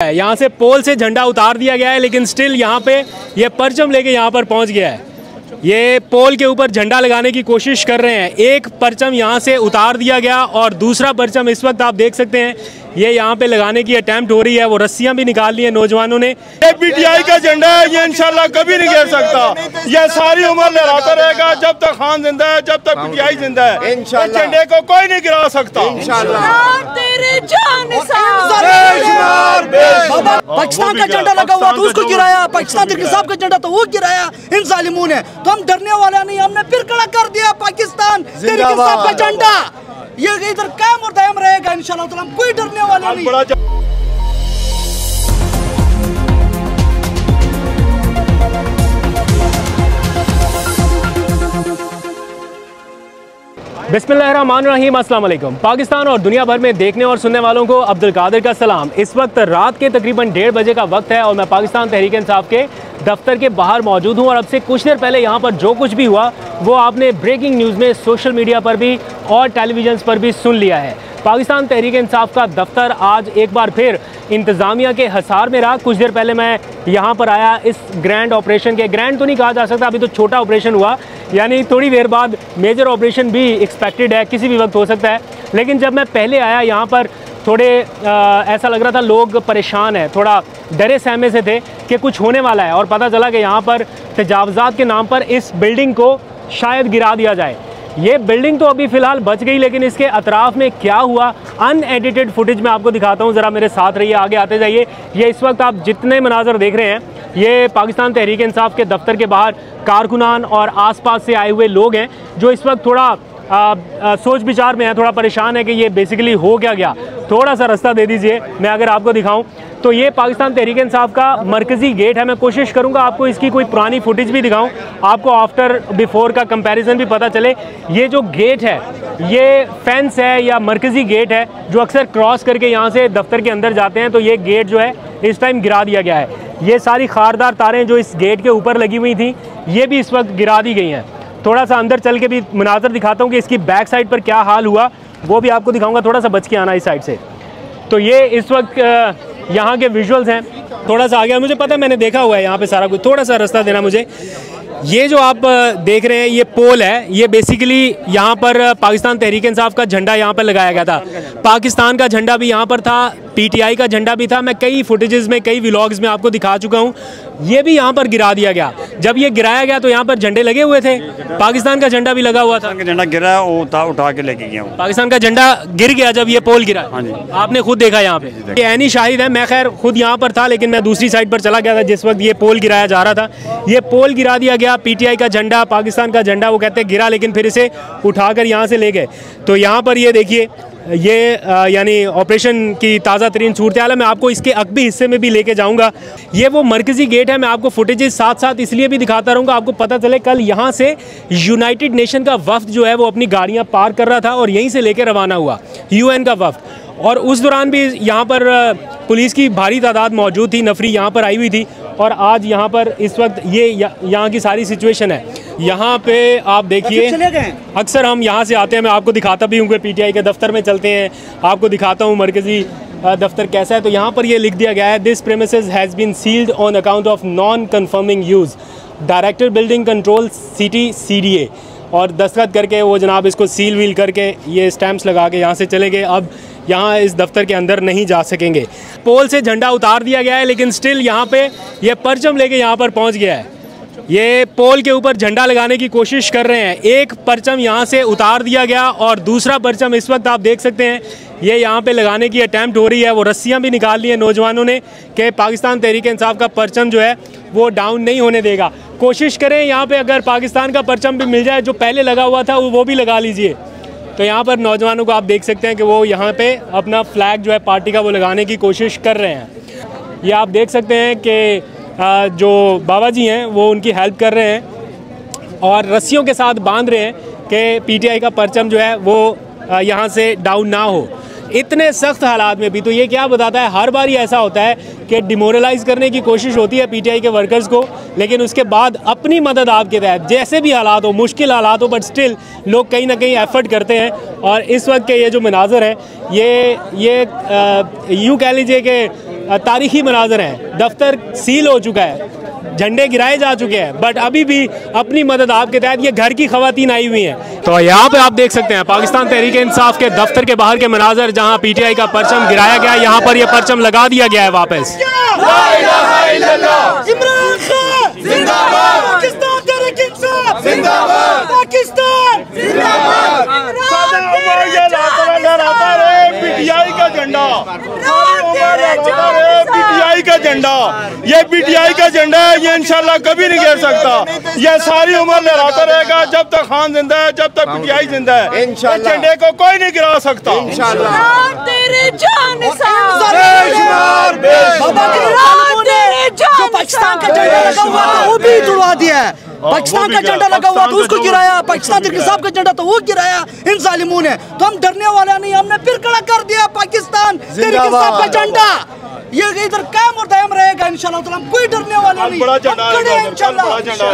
यहाँ से पोल से झंडा उतार दिया गया है, लेकिन स्टिल यहाँ पे ये परचम लेके यहाँ पर पहुँच गया है। ये पोल के ऊपर झंडा लगाने की कोशिश कर रहे हैं। एक परचम यहाँ से उतार दिया गया और दूसरा परचम इस वक्त आप देख सकते हैं ये यहाँ पे लगाने की अटेम्प्ट हो रही है। वो रस्सियाँ भी निकाल ली है नौजवानों ने। ये पीटीआई का झंडा है, ये इंशाल्लाह कभी नहीं गिर सकता। ये सारी उम्र लहराता रहेगा जब तक खान जिंदा है, जब तक पीटीआई जिंदा है। इस झंडे को कोई नहीं गिरा सकता। पाकिस्तान का झंडा लगा हुआ तो उसको गिराया, पाकिस्तान साहब का झंडा तो वो गिराया इन जालिमों ने। तो हम डरने वाला नहीं, हमने फिर खड़ा कर दिया पाकिस्तान साहब का झंडा। ये इधर कायम और दायम रहेगा इंशाल्लाह, तो हम कोई डरने वाला नहीं। बिस्मिल्लाहिर्रहमानिर्रहीम, अस्सलाम वालेकुम। पाकिस्तान और दुनिया भर में देखने और सुनने वालों को अब्दुल कादिर का सलाम। इस वक्त रात के तकरीबन 1:30 बजे का वक्त है और मैं पाकिस्तान तहरीक इंसाफ के दफ्तर के बाहर मौजूद हूँ। और अब से कुछ देर पहले यहाँ पर जो कुछ भी हुआ वो आपने ब्रेकिंग न्यूज़ में सोशल मीडिया पर भी और टेलीविज़न पर भी सुन लिया है। पाकिस्तान तहरीक इंसाफ का दफ्तर आज एक बार फिर इंतज़ामिया के हसार में रहा। कुछ देर पहले मैं यहाँ पर आया इस ग्रैंड ऑपरेशन के, ग्रैंड तो नहीं कहा जा सकता, अभी तो छोटा ऑपरेशन हुआ, यानी थोड़ी देर बाद मेजर ऑपरेशन भी एक्सपेक्टेड है, किसी भी वक्त हो सकता है। लेकिन जब मैं पहले आया यहाँ पर थोड़े ऐसा लग रहा था लोग परेशान हैं, थोड़ा डरे सहमे से थे कि कुछ होने वाला है। और पता चला कि यहाँ पर तजावज़ात के नाम पर इस बिल्डिंग को शायद गिरा दिया जाए। ये बिल्डिंग तो अभी फ़िलहाल बच गई, लेकिन इसके अतराफ़ में क्या हुआ अनएडिटेड फुटेज मैं आपको दिखाता हूँ। ज़रा मेरे साथ रहिए, आगे आते जाइए। ये इस वक्त आप जितने मनाज़र देख रहे हैं ये पाकिस्तान तहरीक इंसाफ के दफ्तर के बाहर कारकुनान और आसपास से आए हुए लोग हैं जो इस वक्त थोड़ा सोच विचार में है, थोड़ा परेशान है कि ये बेसिकली हो क्या गया। थोड़ा सा रास्ता दे दीजिए, मैं अगर आपको दिखाऊं तो ये पाकिस्तान तहरीक इंसाफ का मरकज़ी गेट है। मैं कोशिश करूंगा आपको इसकी कोई पुरानी फुटेज भी दिखाऊं, आपको आफ्टर बिफोर का कंपैरिजन भी पता चले। ये जो गेट है ये फेंस है या मरकज़ी गेट है जो अक्सर क्रॉस करके यहाँ से दफ्तर के अंदर जाते हैं। तो ये गेट जो है इस टाइम गिरा दिया गया है। ये सारी खारदार तारें जो इस गेट के ऊपर लगी हुई थी ये भी इस वक्त गिरा दी गई हैं। थोड़ा सा अंदर चल के भी मनाज़र दिखाता हूँ कि इसकी बैक साइड पर क्या हाल हुआ, वो भी आपको दिखाऊंगा। थोड़ा सा बच के आना इस साइड से। तो ये इस वक्त यहाँ के विजुअल्स हैं। थोड़ा सा आ गया, मुझे पता है, मैंने देखा हुआ है यहाँ पे सारा कुछ। थोड़ा सा रास्ता देना मुझे। ये जो आप देख रहे हैं ये पोल है, ये बेसिकली यहाँ पर पाकिस्तान तहरीक इंसाफ का झंडा यहाँ पर लगाया गया था। पाकिस्तान का झंडा भी यहाँ पर था, पीटीआई का झंडा भी था। मैं कई फुटेजेस में, कई व्लॉग्स में आपको दिखा चुका हूँ। ये भी यहाँ पर गिरा दिया गया। जब ये गिराया गया तो यहाँ पर झंडे लगे हुए थे, पाकिस्तान का झंडा भी लगा हुआ था। झंडा गिरा उठा के लेके गया। पाकिस्तान का झंडा गिर गया जब ये पोल गिरा। आपने खुद देखा यहाँ पे, ये ऐनी शाहिद है। मैं खैर खुद यहाँ पर था, लेकिन मैं दूसरी साइड पर चला गया था जिस वक्त ये पोल गिराया जा रहा था। ये पोल गिरा दिया गया, पीटीआई का झंडा, पाकिस्तान का झंडा वो कहते हैं गिरा, लेकिन फिर इसे उठाकर यहाँ से ले गए। तो यहाँ पर ये देखिए, ये यानी ऑपरेशन की ताज़ा तरीन सूरत हाल है। मैं आपको इसके अकबी हिस्से में भी लेके जाऊंगा। ये वो मरकज़ी गेट है। मैं आपको फुटेजेस साथ साथ इसलिए भी दिखाता रहूँगा, आपको पता चले। कल यहाँ से यूनाइटेड नेशन का वफ्द जो है वो अपनी गाड़ियाँ पार्क कर रहा था और यहीं से लेकर रवाना हुआ यूएन का वफ्द। और उस दौरान भी यहाँ पर पुलिस की भारी तादाद मौजूद थी, नफरी यहाँ पर आई हुई थी। और आज यहाँ पर इस वक्त ये यहाँ की सारी सिचुएशन है। यहाँ पे आप देखिए, अक्सर हम यहाँ से आते हैं, मैं आपको दिखाता भी हूँ कि पीटीआई के दफ्तर में चलते हैं, आपको दिखाता हूँ मरकज़ी दफ्तर कैसा है। तो यहाँ पर ये लिख दिया गया है, this premises has been sealed on account of non conforming use, director building control city CDA। और दस्तखत करके वो जनाब इसको सील वील करके ये स्टैम्प्स लगा के यहाँ से चले गए। अब यहाँ इस दफ्तर के अंदर नहीं जा सकेंगे। पोल से झंडा उतार दिया गया है, लेकिन स्टिल यहाँ पे ये परचम लेके यहाँ पर पहुँच गया है। ये पोल के ऊपर झंडा लगाने की कोशिश कर रहे हैं। एक परचम यहाँ से उतार दिया गया और दूसरा परचम इस वक्त आप देख सकते हैं ये यहाँ पे लगाने की अटैम्प्ट हो रही है। वो रस्सियाँ भी निकाल ली हैं नौजवानों ने कि पाकिस्तान तहरीक इंसाफ का परचम जो है वो डाउन नहीं होने देगा। कोशिश करें यहाँ पे अगर पाकिस्तान का परचम भी मिल जाए, जो पहले लगा हुआ था वो भी लगा लीजिए। तो यहाँ पर नौजवानों को आप देख सकते हैं कि वो यहाँ पे अपना फ्लैग जो है पार्टी का वो लगाने की कोशिश कर रहे हैं। ये आप देख सकते हैं कि जो बाबा जी हैं वो उनकी हेल्प कर रहे हैं और रस्सियों के साथ बांध रहे हैं कि पीटीआई का परचम जो है वो यहाँ से डाउन ना हो। इतने सख्त हालात में भी। तो ये क्या बताता है, हर बार ही ऐसा होता है कि डिमोरलाइज करने की कोशिश होती है पीटीआई के वर्कर्स को, लेकिन उसके बाद अपनी मदद आपके तहत जैसे भी हालात हो, मुश्किल हालात हो, बट स्टिल लोग कहीं ना कहीं एफर्ट करते हैं। और इस वक्त के ये जो मनाजर हैं, ये यूँ कह लीजिए कि तारीखी मनाजर हैं। दफ्तर सील हो चुका है, झंडे गिराए जा चुके हैं, बट अभी भी अपनी मदद आपके तहत ये घर की खवातीन आई हुई हैं। तो यहाँ पे आप देख सकते हैं पाकिस्तान तहरीक इंसाफ के दफ्तर के बाहर के मनाजर, जहाँ पीटीआई का परचम गिराया गया, यहाँ पर ये परचम लगा दिया गया है वापस। पीटीआई का झंडा, पीटीआई का झंडा, ये पीटीआई का झंडा है, ये इंशाल्लाह कभी नहीं गिर सकता। ये सारी उम्र लहराता रहेगा जब तक खान जिंदा है, जब तक पीटीआई जिंदा है। झंडे को कोई नहीं गिरा सकता। जो पाकिस्तान का झंडा लगा हुआ था वो भी उड़वा दिया है। पाकिस्तान का झंडा लगा हुआ था उसको गिराया, पाकिस्तान तहरीक इंसाफ का झंडा तो वो गिराया इन जालिमों ने। तो हम डरने वाला नहीं, हमने फिर खड़ा कर दिया पाकिस्तान तहरीक इंसाफ का झंडा। ये इधर कायम और दायम रहेगा इंशाल्लाह। तो हम कोई डरने वाले नहीं, हम खड़े हैं इंशाल्लाह।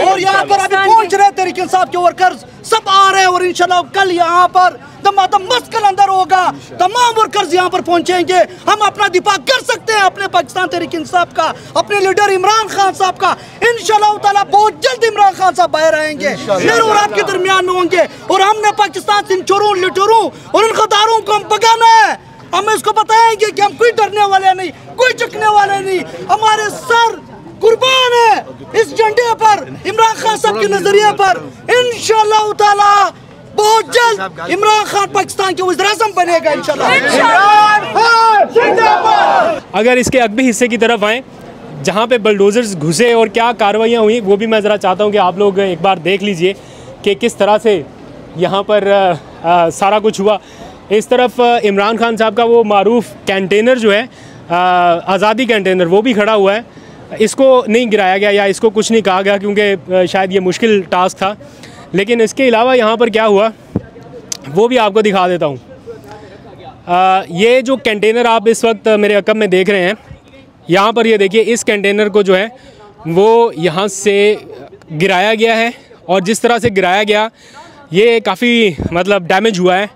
और यहाँ पर अभी पहुँच रहे तहरीक इंसाफ के वर्कर्स सब आ रहे हैं, और इंशाल्लाह कल यहाँ पर दमादम मस्कल अंदर होगा, तमाम वर्कर्स यहाँ पर पहुँचेंगे। हम अपना दिफा कर सकते हैं अपने पाकिस्तान तहरीक इंसाफ का, अपने लीडर इमरान खान साहब का। इंशाल्लाह ताला बहुत जल्द इमरान खान साहब बाहर आएंगे, मेरे और आपके दरमियान में होंगे। और हमने पाकिस्तान से इन चोरों, लुटेरों और इन गद्दारों को हम भगाना है। हम इसको बताएंगे कि हम कोई डरने वाले नहीं, कोई झुकने वाले नहीं। हमारे सर कुर्बान है इस झंडे पर, इमरान खान साहब के नजरिए पर। इंशाल्लाह ताला बहुत जल्द इमरान खान पाकिस्तान के वज़ीर-ए-आज़म बनेगा इंशाल्लाह। अगर इसके अगबी हिस्से की तरफ आएँ, जहाँ पे बलडोजर्स घुसे और क्या कार्रवाइयाँ हुई, वो भी मैं ज़रा चाहता हूँ कि आप लोग एक बार देख लीजिए कि किस तरह से यहाँ पर सारा कुछ हुआ। इस तरफ इमरान खान साहब का वो मारूफ कंटेनर जो है, आज़ादी कंटेनर, वो भी खड़ा हुआ है। इसको नहीं गिराया गया या इसको कुछ नहीं कहा गया, क्योंकि शायद ये मुश्किल टास्क था। लेकिन इसके अलावा यहाँ पर क्या हुआ वो भी आपको दिखा देता हूँ। ये जो कंटेनर आप इस वक्त मेरे अकब में देख रहे हैं, यहाँ पर ये देखिए, इस कंटेनर को जो है वो यहाँ से गिराया गया है। और जिस तरह से गिराया गया, ये काफ़ी मतलब डैमेज हुआ है,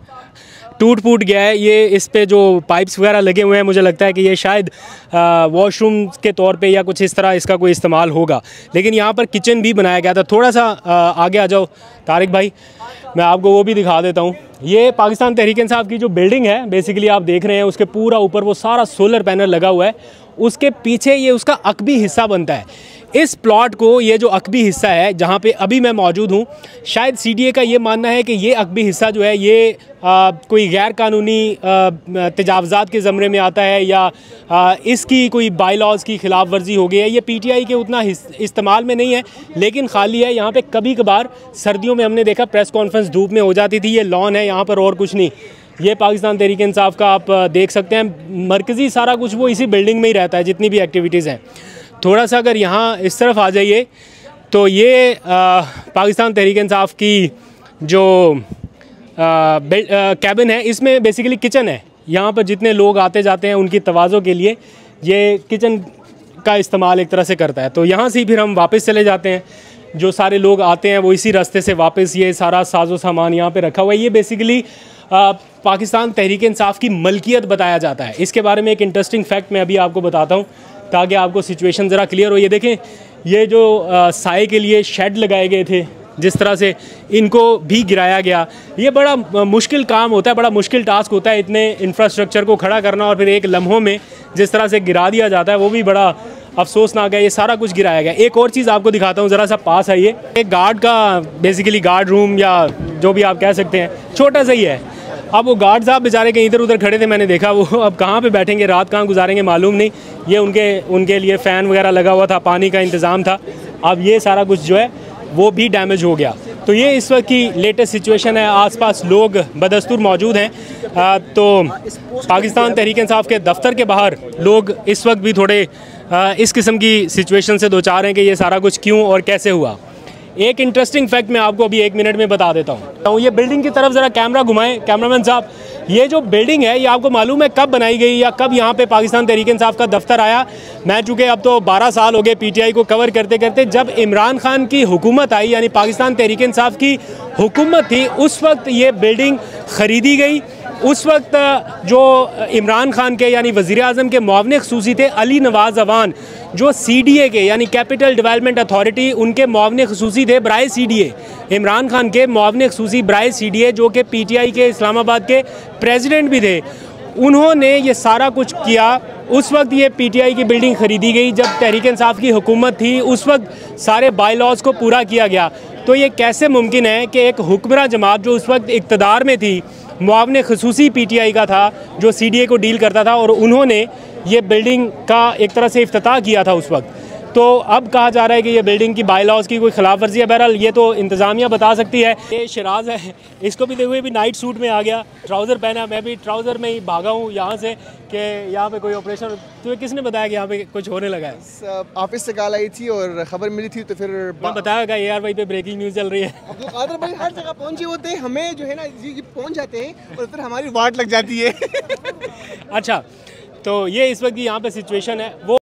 टूट फूट गया है। ये इस पे जो पाइप्स वगैरह लगे हुए हैं, मुझे लगता है कि ये शायद वॉशरूम के तौर पे या कुछ इस तरह इसका कोई इस्तेमाल होगा। लेकिन यहाँ पर किचन भी बनाया गया था। थोड़ा सा आगे आ जाओ तारिक भाई, मैं आपको वो भी दिखा देता हूँ। ये पाकिस्तान तहरीक इंसाफ की जो बिल्डिंग है बेसिकली आप देख रहे हैं, उसके पूरा ऊपर वो सारा सोलर पैनल लगा हुआ है। उसके पीछे ये उसका अकबी हिस्सा बनता है। इस प्लॉट को, ये जो अकबी हिस्सा है जहाँ पे अभी मैं मौजूद हूँ, शायद सीडीए का ये मानना है कि ये अकबी हिस्सा जो है ये कोई गैर कानूनी तजावज़ात के ज़मरे में आता है या इसकी कोई बाई लॉज की खिलाफ वर्जी हो गई है। ये पीटीआई के उतना इस्तेमाल में नहीं है, लेकिन खाली है। यहाँ पे कभी कभार सर्दियों में हमने देखा प्रेस कॉन्फ्रेंस धूप में हो जाती थी। ये लॉन है यहाँ पर और कुछ नहीं। ये पाकिस्तान तहरीक इंसाफ का आप देख सकते हैं, मरकज़ी सारा कुछ वो इसी बिल्डिंग में ही रहता है, जितनी भी एक्टिविटीज़ हैं। थोड़ा सा अगर यहाँ इस तरफ आ जाइए तो ये पाकिस्तान तहरीक इंसाफ की जो कैबिन है, इसमें बेसिकली किचन है। यहाँ पर जितने लोग आते जाते हैं उनकी तवाज़ो के लिए ये किचन का इस्तेमाल एक तरह से करता है। तो यहाँ से फिर हम वापस चले जाते हैं। जो सारे लोग आते हैं वो इसी रास्ते से वापस, ये सारा साजो सामान यहाँ पे रखा हुआ है। ये बेसिकली पाकिस्तान तहरीक इंसाफ की मलकियत बताया जाता है। इसके बारे में एक इंटरेस्टिंग फैक्ट मैं अभी आपको बताता हूँ ताकि आपको सिचुएशन ज़रा क्लियर हो। ये देखें, ये जो साए के लिए शेड लगाए गए थे, जिस तरह से इनको भी गिराया गया, ये बड़ा मुश्किल काम होता है, बड़ा मुश्किल टास्क होता है इतने इंफ्रास्ट्रक्चर को खड़ा करना, और फिर एक लम्हों में जिस तरह से गिरा दिया जाता है वो भी बड़ा अफसोसनाक है। ये सारा कुछ गिराया गया। एक और चीज़ आपको दिखाता हूँ, ज़रा सा पास आइए। एक गार्ड का बेसिकली गार्ड रूम या जो भी आप कह सकते हैं, छोटा सा ही है। अब वो गार्ड साहब बेचारे कहीं इधर उधर खड़े थे, मैंने देखा। वो अब कहाँ पे बैठेंगे, रात कहाँ गुजारेंगे मालूम नहीं। ये उनके लिए फ़ैन वगैरह लगा हुआ था, पानी का इंतज़ाम था। अब ये सारा कुछ जो है वो भी डैमेज हो गया। तो ये इस वक्त की लेटेस्ट सिचुएशन है। आसपास लोग बदस्तूर मौजूद हैं। तो पाकिस्तान तहरीक इंसाफ के दफ्तर के बाहर लोग इस वक्त भी थोड़े इस किस्म की सिचुएशन से दो चार हैं कि ये सारा कुछ क्यों और कैसे हुआ। एक इंटरेस्टिंग फैक्ट मैं आपको अभी 1 मिनट में बता देता हूँ। ये बिल्डिंग की तरफ ज़रा कैमरा घुमाएं कैमरामैन साहब। ये जो बिल्डिंग है ये आपको मालूम है कब बनाई गई या कब यहाँ पे पाकिस्तान तहरीक इंसाफ का दफ्तर आया? मैं चूँकि अब तो 12 साल हो गए पीटीआई को कवर करते करते, जब इमरान खान की हुकूमत आई यानी पाकिस्तान तहरीक इंसाफ की हुकूमत थी, उस वक्त ये बिल्डिंग ख़रीदी गई। उस वक्त जो इमरान खान के यानी वज़ीर आज़म के मुआविन ख़ुसूसी थे अली नवाज़ अवान, जो CDA के यानी कैपिटल डेवलपमेंट अथॉरिटी, उनके मुआविन ख़ुसूसी थे बराए CDA, इमरान खान के मुआविन ख़ुसूसी बराए CDA, जो कि PTI के इस्लामाबाद के प्रेसिडेंट भी थे। उन्होंने ये सारा कुछ किया। उस वक्त ये PTI की बिल्डिंग ख़रीदी गई जब तहरीक इंसाफ की हुकूमत थी, उस वक्त सारे बाई लॉज को पूरा किया गया। तो ये कैसे मुमकिन है कि एक हुक्मरान जमात जो उस वक्त इक़्तिदार में थी, मुआविन ख़ुसूसी PTI का था जो CDA को डील करता था, और उन्होंने ये बिल्डिंग का एक तरह से इफ्तिताह किया था उस वक्त। तो अब कहा जा रहा है कि ये बिल्डिंग की बाई लॉज की कोई खिलाफ वर्जी है। बहरहाल ये तो इंतज़ामिया बता सकती है। ये शिराज है, इसको भी देखो, ये भी नाइट सूट में आ गया, ट्राउज़र पहना। मैं भी ट्राउज़र में ही भागा हूँ यहाँ से कि यहाँ पे कोई ऑपरेशन। तुम्हें किसने बताया कि यहाँ पे कुछ होने लगा है? ऑफिस से कॉल आई थी और ख़बर मिली थी, तो फिर बताया कि यार भाई पे ब्रेकिंग न्यूज़ चल रही है। अब्दुल कादिर भाई हर जगह पहुँचे होते हैं, हमें जो है ना जी पहुँच जाते हैं और फिर हमारी वाट लग जाती है। अच्छा, तो ये इस वक्त की यहाँ पे सिचुएशन है। वो